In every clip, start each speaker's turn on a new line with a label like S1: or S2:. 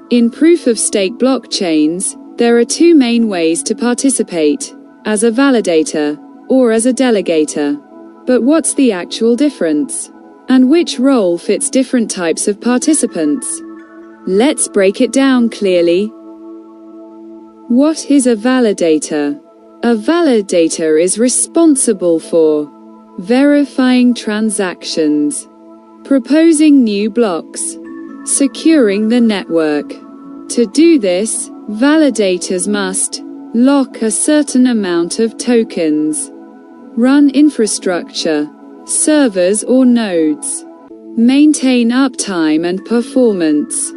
S1: In proof-of-stake blockchains, there are two main ways to participate: as a validator, or as a delegator. But what's the actual difference? And which role fits different types of participants? Let's break it down clearly. What is a validator? A validator is responsible for verifying transactions, proposing new blocks, securing the network. To do this, validators must lock a certain amount of tokens, run infrastructure, servers or nodes, maintain uptime and performance.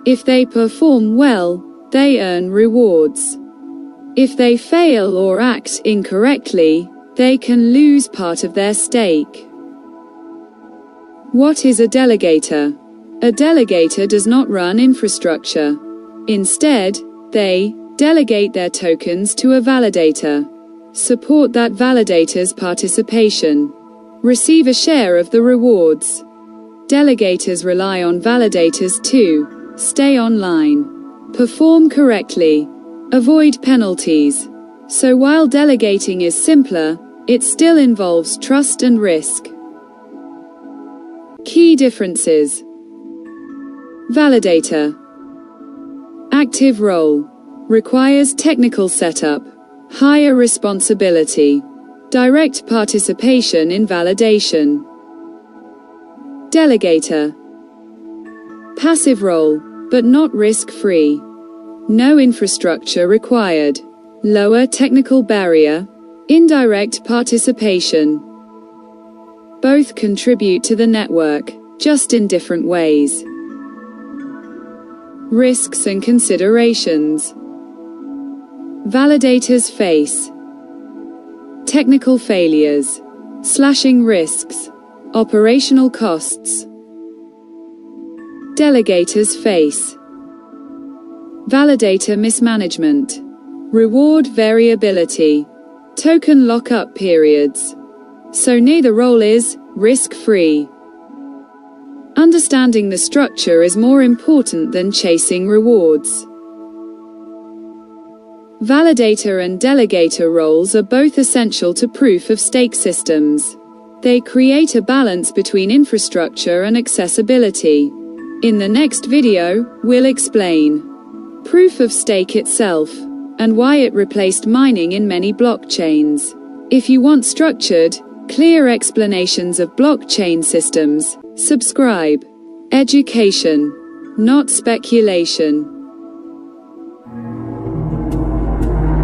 S1: If they perform well, they earn rewards. If they fail or act incorrectly, they can lose part of their stake. What is a delegator? A delegator does not run infrastructure. Instead, they delegate their tokens to a validator, support that validator's participation, receive a share of the rewards. Delegators rely on validators to stay online, perform correctly, avoid penalties. So while delegating is simpler, it still involves trust and risk. Key differences. Validator. Active role. Requires technical setup, higher responsibility, direct participation in validation. Delegator. Passive role, but not risk-free. No infrastructure required. Lower technical barrier. Indirect participation. Both contribute to the network, just in different ways. Risks and considerations. Validators face technical failures, slashing risks, operational costs. Delegators face validator mismanagement, reward variability, token lockup periods. So neither role is risk-free. Understanding the structure is more important than chasing rewards. Validator and delegator roles are both essential to proof-of-stake systems. They create a balance between infrastructure and accessibility. In the next video, we'll explain proof-of-stake itself, and why it replaced mining in many blockchains. If you want structured, clear explanations of blockchain systems, subscribe. Education, not speculation.